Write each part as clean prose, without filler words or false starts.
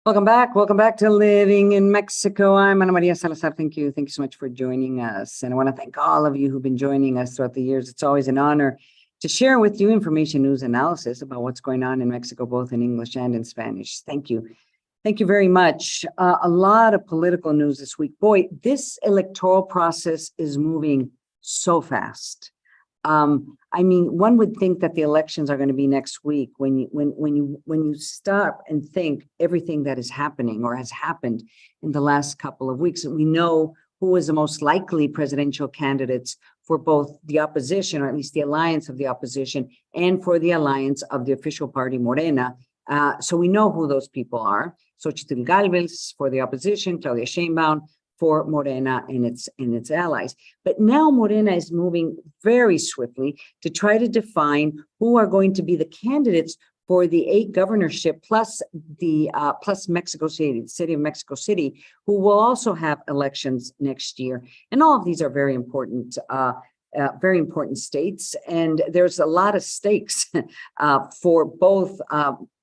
Welcome back. Welcome back to Living in Mexico. I'm Ana Maria Salazar. Thank you. Thank you so much for joining us. And I want to thank all of you who've been joining us throughout the years. It's always an honor to share with you information, news, analysis about what's going on in Mexico, both in English and in Spanish. Thank you. Thank you very much. A lot of political news this week. Boy, this electoral process is moving so fast. I mean, one would think that the elections are going to be next week when you stop and think everything that is happening or has happened in the last couple of weeks. And we know who is the most likely presidential candidates for both the opposition, or at least the alliance of the opposition, and for the alliance of the official party, Morena. So we know who those people are. Xochitl Gálvez for the opposition, Claudia Sheinbaum for Morena and its allies. But now Morena is moving very swiftly to try to define who are going to be the candidates for the 8 governorship plus Mexico City, the city of Mexico City, who will also have elections next year. And all of these are very important states. And there's a lot of stakes for both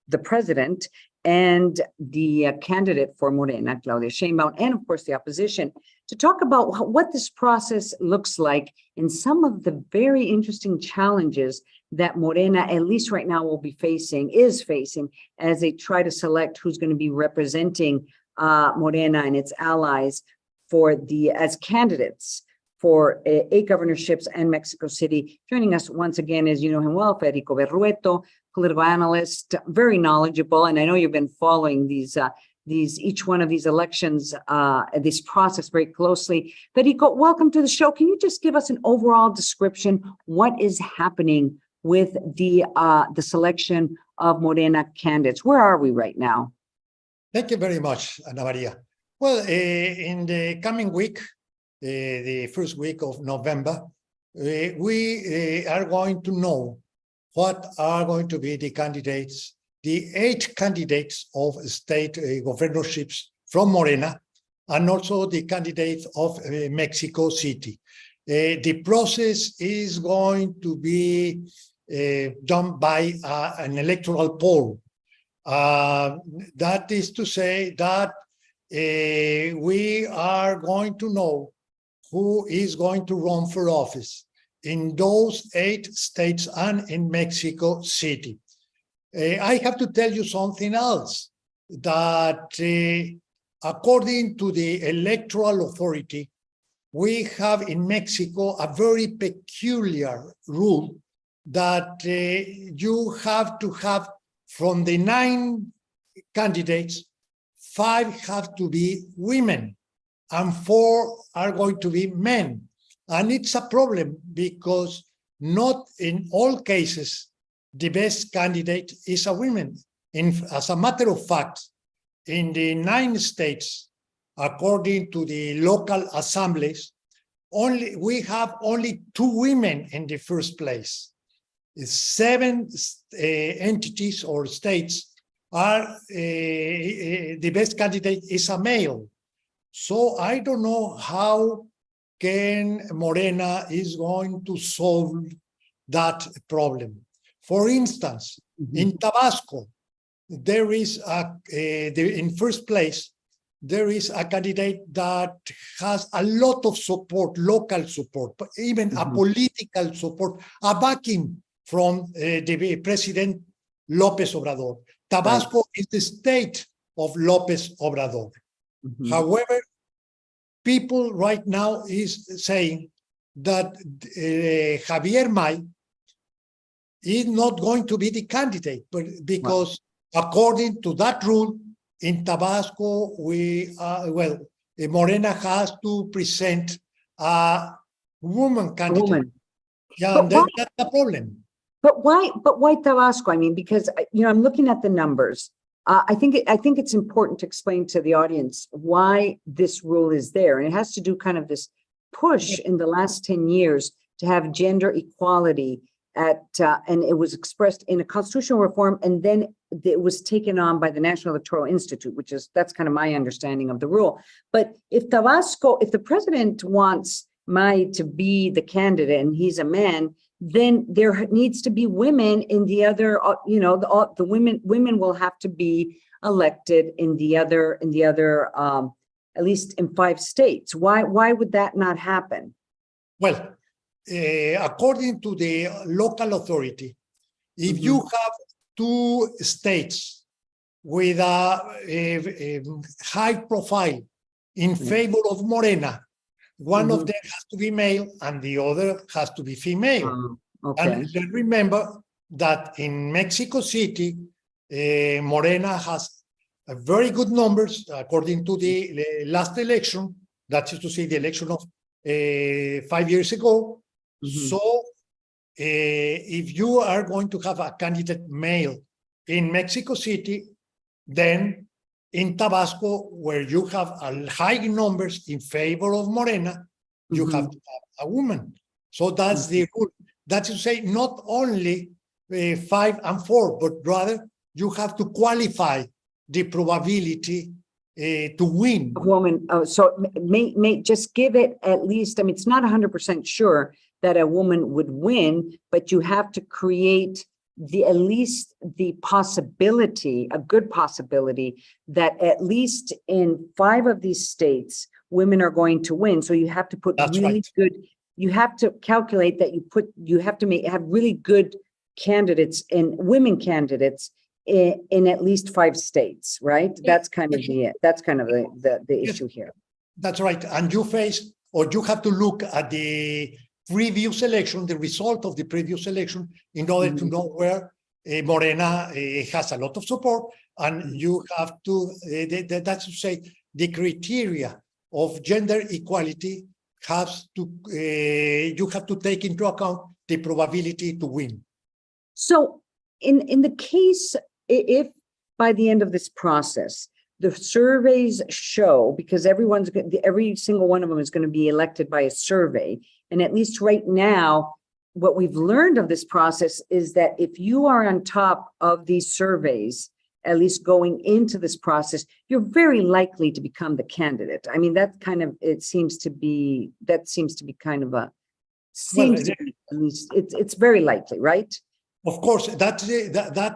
the president and the candidate for Morena, Claudia Sheinbaum, and of course the opposition, to talk about what this process looks like and some of the very interesting challenges that Morena, at least right now, is facing as they try to select who's going to be representing Morena and its allies as candidates for 8 governorships and Mexico City. Joining us once again, as you know him well, Federico Berrueto, political analyst, very knowledgeable, and I know you've been following each one of these elections, this process very closely. Federico, welcome to the show. Can you just give us an overall description? What is happening with the selection of Morena candidates? Where are we right now? Thank you very much, Ana Maria. Well, in the coming week, the first week of November, we are going to know what are going to be the candidates, the 8 candidates of state governorships from Morena, and also the candidates of Mexico City. The process is going to be done by an electoral poll. That is to say that we are going to know who is going to run for office in those 8 states and in Mexico City. I have to tell you something else, that according to the electoral authority, we have in Mexico a very peculiar rule that you have to have, from the 9 candidates, 5 have to be women and 4 are going to be men. And it's a problem because not in all cases, the best candidate is a woman. As a matter of fact, in the 9 states, according to the local assemblies, we have only 2 women in the first place. 7 entities or states are the best candidate is a male. So I don't know how can Morena is going to solve that problem. For instance, in Tabasco, there is in first place, there is a candidate that has a lot of support, local support, but even a political support, a backing from the President Lopez Obrador. Tabasco is the state of Lopez Obrador. However, people right now is saying that Javier May is not going to be the candidate, but because according to that rule in Tabasco, Morena has to present a woman candidate. Yeah, and that's the problem. But why Tabasco? I mean, because I'm looking at the numbers. I think it's important to explain to the audience why this rule is there, and it has to do kind of this push in the last 10 years to have gender equality and it was expressed in a constitutional reform, and then it was taken on by the National Electoral Institute, that's kind of my understanding of the rule. But if the president wants May to be the candidate and he's a man, then there needs to be women in the other, the women will have to be elected in the other, at least in 5 states. Why would that not happen? Well, according to the local authority, if you have 2 states with a high profile in favor of Morena, one of them has to be male and the other has to be female. Okay. And then remember that in Mexico City, Morena has very good numbers according to the last election, that is to say the election of 5 years ago. So if you are going to have a candidate male in Mexico City, then in Tabasco, where you have a high numbers in favor of Morena, you have to have a woman. So that's the rule. That is to say, not only 5 and 4, but rather you have to qualify the probability to win. A woman, so may just give it at least, I mean, it's not 100% sure that a woman would win, but you have to create at least the possibility, a good possibility, that at least in 5 of these states, women are going to win. So you have to put good, you have to calculate that you have to have really good candidates and women candidates in at least 5 states, right? That's kind of the issue here. That's right. And you have to look at the previous election, the result of the previous election, in order to know where Morena has a lot of support, and you have to, that's to say, the criteria of gender equality you have to take into account the probability to win. So in the case, if by the end of this process, the surveys show, because every single one of them is going to be elected by a survey, and at least right now, what we've learned of this process is that if you are on top of these surveys, at least going into this process, you're very likely to become the candidate. I mean, seems to be kind of at least it's very likely, right? Of course, that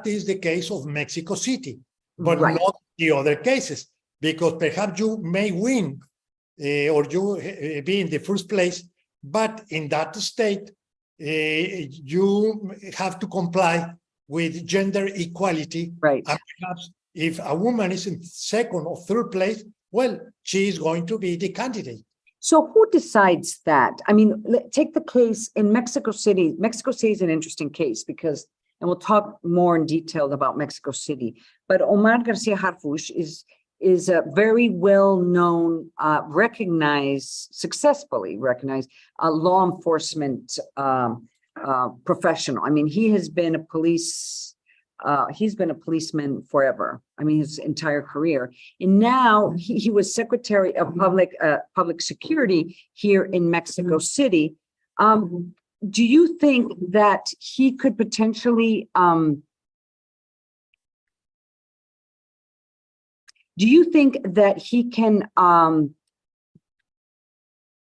is the case of Mexico City, but not the other cases, because perhaps you may win or you be in the first place, but in that state, you have to comply with gender equality. Right. And perhaps if a woman is in 2nd or 3rd place, well, she is going to be the candidate. So who decides that? I mean, take the case in Mexico City. Mexico City is an interesting case because, and we'll talk more in detail about Mexico City, but Omar Garcia Harfuch is a very well-known, successfully recognized law enforcement professional. I mean, he's been a policeman forever. I mean, his entire career. And now he was Secretary of Public Security here in Mexico City. Do you think that he could potentially, do you think that he can,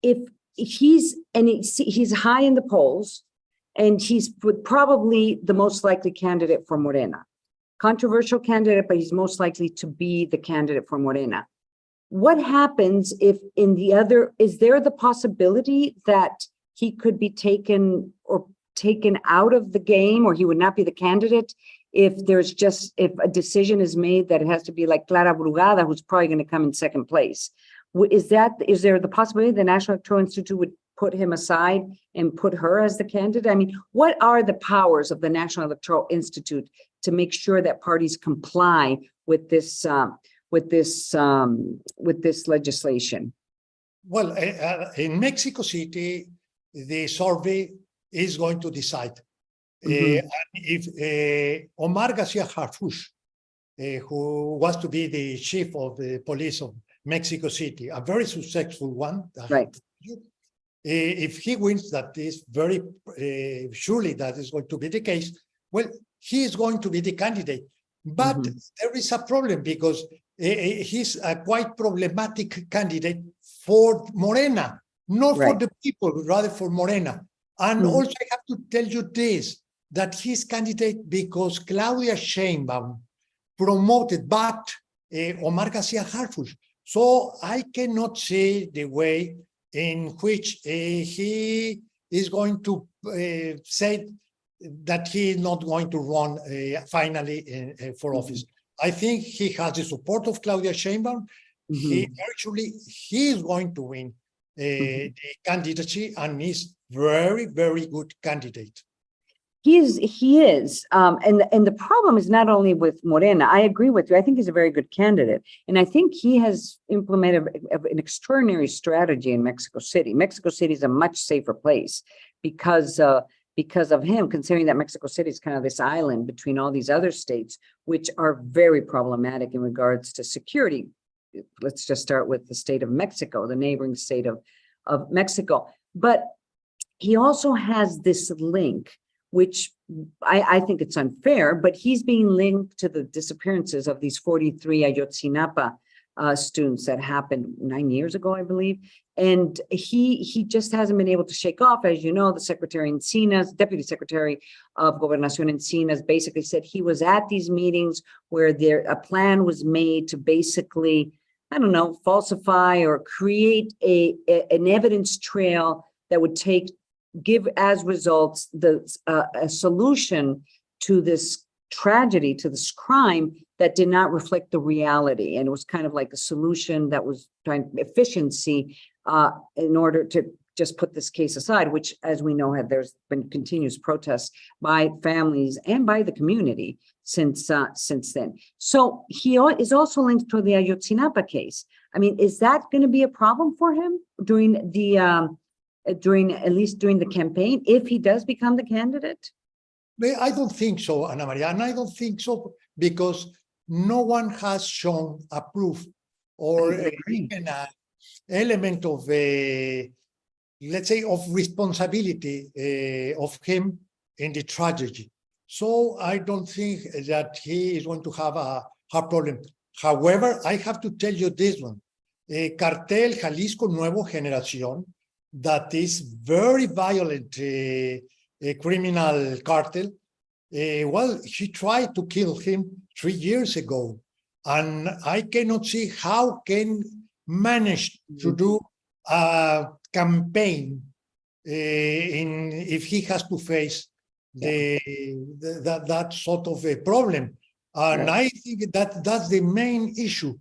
if he's high in the polls, and he's probably the most likely candidate for Morena, controversial candidate, but he's most likely to be the candidate for Morena. What happens if is there the possibility that he could be taken out of the game, or he would not be the candidate if a decision is made that it has to be like Clara Brugada, who's probably going to come in 2nd place? Is there the possibility the National Electoral Institute would put him aside and put her as the candidate? I mean, what are the powers of the National Electoral Institute to make sure that parties comply with this legislation? Well, in Mexico City, the survey is going to decide. If Omar Garcia Harfuch, who was to be the chief of the police of Mexico City, a very successful one, right? If he wins, that is very surely that is going to be the case. Well, he is going to be the candidate, but there is a problem because he's a quite problematic candidate for Morena, not for the people, rather for Morena. And Mhm. also I have to tell you this, that he's candidate because Claudia Sheinbaum promoted, backed Omar Garcia Harfuch. So I cannot see the way in which he is going to say that he is not going to run finally for office. I think he has the support of Claudia Sheinbaum. He is going to win the candidacy and is very, very good candidate. He is. And the problem is not only with Morena. I agree with you. I think he's a very good candidate. And I think he has implemented an extraordinary strategy in Mexico City. Mexico City is a much safer place because of him, considering that Mexico City is kind of this island between all these other states, which are very problematic in regards to security. Let's just start with the state of Mexico, the neighboring state of Mexico. But he also has this link, which I think it's unfair, but he's being linked to the disappearances of these 43 Ayotzinapa students that happened 9 years ago, I believe. And he just hasn't been able to shake off. As you know, the Secretary Encinas, Deputy Secretary of Gobernación Encinas, basically said he was at these meetings where a plan was made to basically, I don't know, falsify or create an evidence trail that would give as results a solution to this tragedy, to this crime that did not reflect the reality. And it was kind of like a solution that was trying efficiency in order to just put this case aside, which, as we know, there's been continuous protests by families and by the community since then. So he is also linked to the Ayotzinapa case. I mean, is that going to be a problem for him during at least during the campaign, if he does become the candidate? I don't think so, Ana Maria, and I don't think so because no one has shown a proof or even an element of, let's say, of responsibility of him in the tragedy. So I don't think that he is going to have a problem. However, I have to tell you this one. Cartel Jalisco Nuevo Generación, that is very violent criminal cartel. Well, he tried to kill him 3 years ago, and I cannot see how can manage to do a campaign if he has to face that sort of a problem. And I think that's the main issue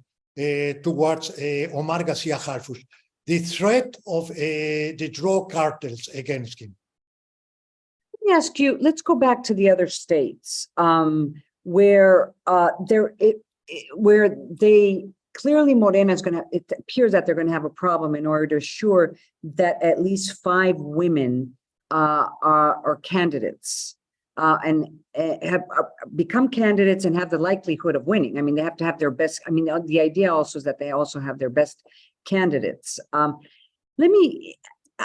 towards Omar Garcia Harfuch, the threat of the drug cartels against him. Let me ask you, let's go back to the other states where they clearly Morena is it appears that they're going to have a problem in order to assure that at least 5 women are candidates and have become candidates and have the likelihood of winning. I mean, they have to have their best. I mean, the idea also is that they also have their best candidates.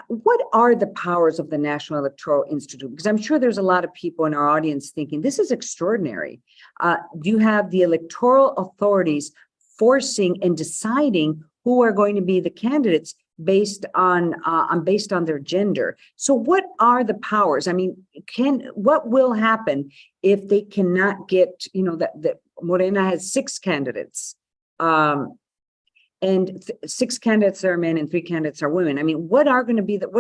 What are the powers of the National Electoral Institute? Because I'm sure there's a lot of people in our audience thinking this is extraordinary. You have the electoral authorities forcing and deciding who are going to be the candidates based on their gender. So what are the powers? I mean, what will happen if they cannot get, that Morena has 6 candidates, and 6 candidates are men and 3 candidates are women? I mean, what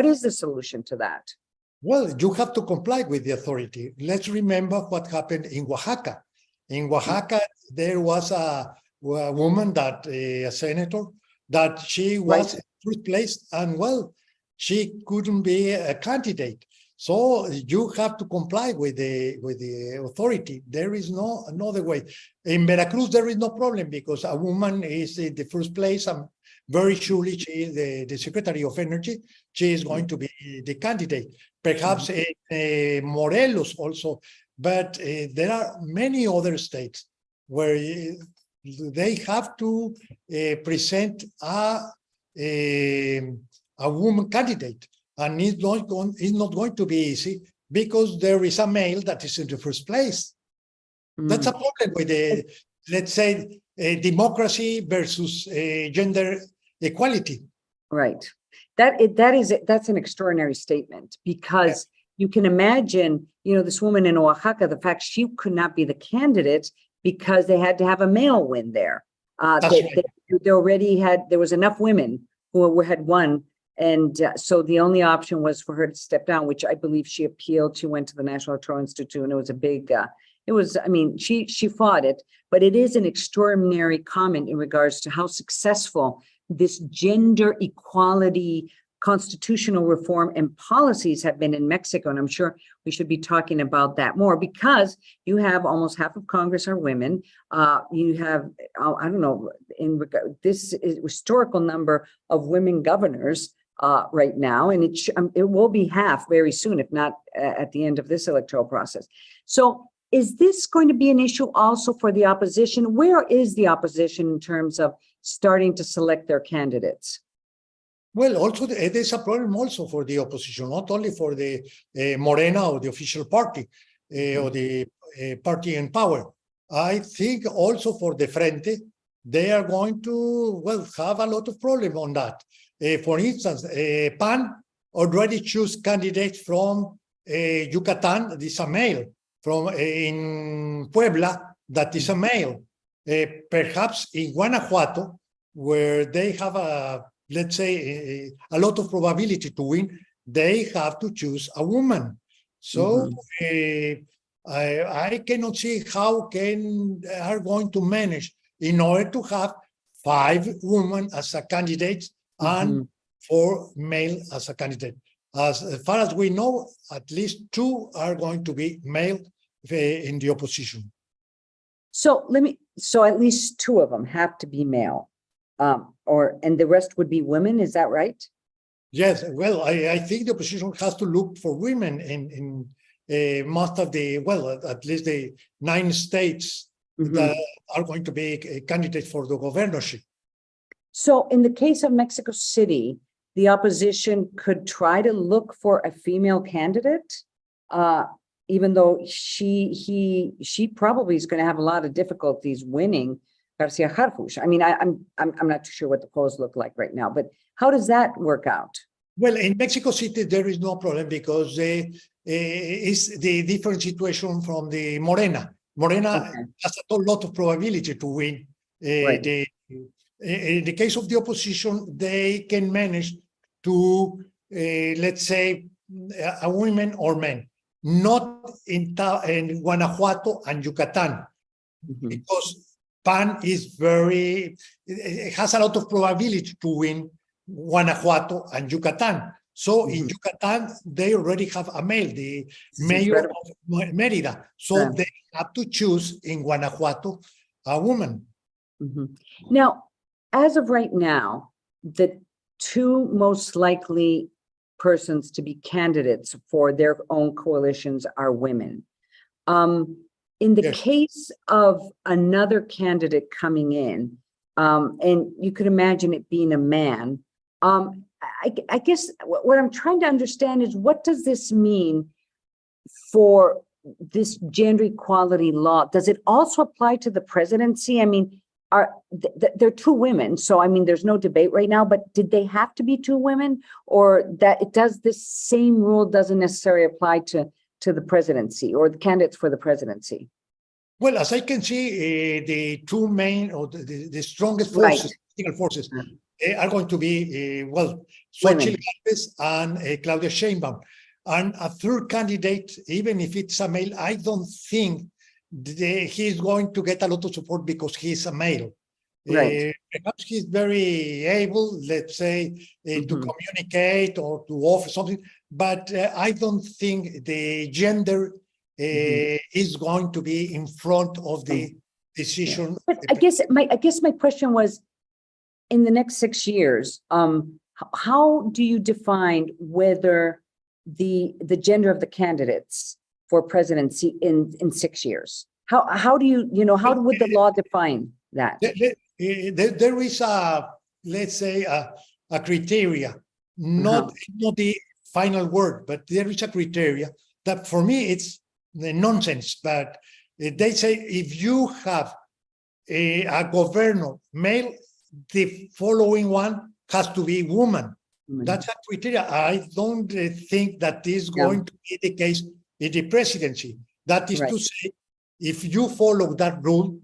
is the solution to that? Well, you have to comply with the authority. Let's remember what happened in Oaxaca. In Oaxaca, there was a woman a senator, that she was in first place, and well, she couldn't be a candidate. So you have to comply with the authority. There is no another way. In Veracruz, there is no problem because a woman is in the first place. I'm very surely she is the Secretary of Energy. She is going to be the candidate. Perhaps in Morelos also, but there are many other states where they have to present a woman candidate. And it's not going to be easy because there is a male that is in the first place. That's a problem with let's say, democracy versus gender equality. Right. That's an extraordinary statement because you can imagine, this woman in Oaxaca, the fact she could not be the candidate because they had to have a male win there. That's right. They already there was enough women who had won. And so the only option was for her to step down, which I believe she appealed. She went to the National Electoral Institute, and it was a big, she fought it, but it is an extraordinary comment in regards to how successful this gender equality constitutional reform and policies have been in Mexico. And I'm sure we should be talking about that more because you have almost half of Congress are women. You have, I don't know, this is historical number of women governors right now, and it will be half very soon, if not at the end of this electoral process. So is this going to be an issue also for the opposition? Where is the opposition in terms of starting to select their candidates? Well, also there's a problem also for the opposition, not only for the Morena or the official party or the party in power. I think also for the Frente, they are going to, have a lot of problem on that. For instance, PAN already choose candidates from Yucatan, this is a male, from in Puebla, that is a male. Perhaps in Guanajuato, where they have let's say, a lot of probability to win, they have to choose a woman. So I cannot see how are going to manage in order to have 5 women as a candidate and 4 male as a candidate. As far as we know, at least 2 are going to be male in the opposition. So at least 2 of them have to be male. And the rest would be women, is that right? Yes, well, I think the opposition has to look for women in most of at least the 9 states that are going to be a candidate for the governorship. So in the case of Mexico City, the opposition could try to look for a female candidate, even though she probably is going to have a lot of difficulties winning Garcia Harfuch. I mean, I'm not too sure what the polls look like right now, but how does that work out? Well, in Mexico City, there is no problem because it's the different situation from the Morena. Morena has a lot of probability to win. In the case of the opposition, they can manage to, let's say, a women or men, not in Guanajuato and Yucatan, because PAN is it has a lot of probability to win Guanajuato and Yucatan. So in Yucatan, they already have a male, the mayor of Mérida. So they have to choose in Guanajuato a woman. Now, as of right now, the 2 most likely persons to be candidates for their own coalitions are women. In the case of another candidate coming in, and you could imagine it being a man, I guess what I'm trying to understand is what does this mean for this gender equality law? Does it also apply to the presidency? I mean, they're 2 women, so I mean, there's no debate right now, but did they have to be 2 women, or does this same rule doesn't necessarily apply to the presidency or the candidates for the presidency? Well, as I can see, the 2 main or the strongest forces, political forces, are going to be, Xochitl Gálvez and Claudia Sheinbaum. And a 3rd candidate, even if it's a male, I don't think he's going to get a lot of support because he's a male. Perhaps he's very able, let's say, to communicate or to offer something, but I don't think the gender is going to be in front of the decision. But I guess my question was, in the next 6 years, how do you define whether the gender of the candidates for presidency in 6 years? How do how would the law define that? There is let's say a criteria, not the final word, but there is a criteria that for me it's nonsense. But they say if you have a governor male, the following one has to be woman. Mhm. That's a criteria. I don't think that is going to be the case in the presidency. That is Right. to say, if you follow that rule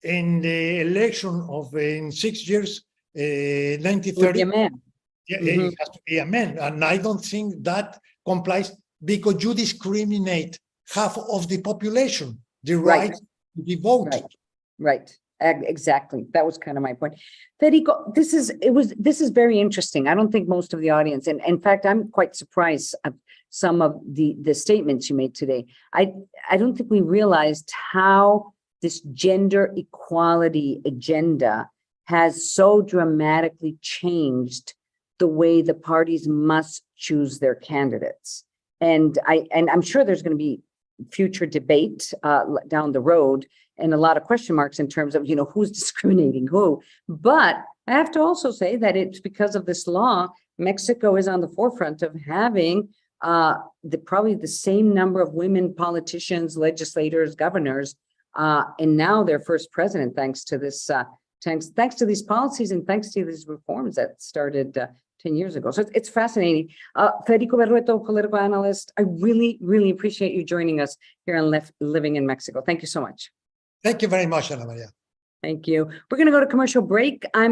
in the election of in 6 years, Would be 1930, a man. yeah, Mhm. it has to be a man. And I don't think that complies because you discriminate half of the population, the Right. right to be voted. Right. Exactly. That was kind of my point. Federico, this is very interesting. I don't think most of the audience, and in fact, I'm quite surprised of some of the statements you made today. I don't think we realized how this gender equality agenda has so dramatically changed the way the parties must choose their candidates. And I'm sure there's going to be future debate down the road and a lot of question marks in terms of, who's discriminating who. But I have to also say that it's because of this law, Mexico is on the forefront of having probably the same number of women politicians, legislators, governors, and now their first president, thanks to this, thanks to these policies and thanks to these reforms that started 10 years ago. So it's fascinating. Federico Berrueto, political analyst, I really, really appreciate you joining us here on Living in Mexico. Thank you so much. Thank you very much, Ana Maria. Thank you. We're going to go to commercial break. I'm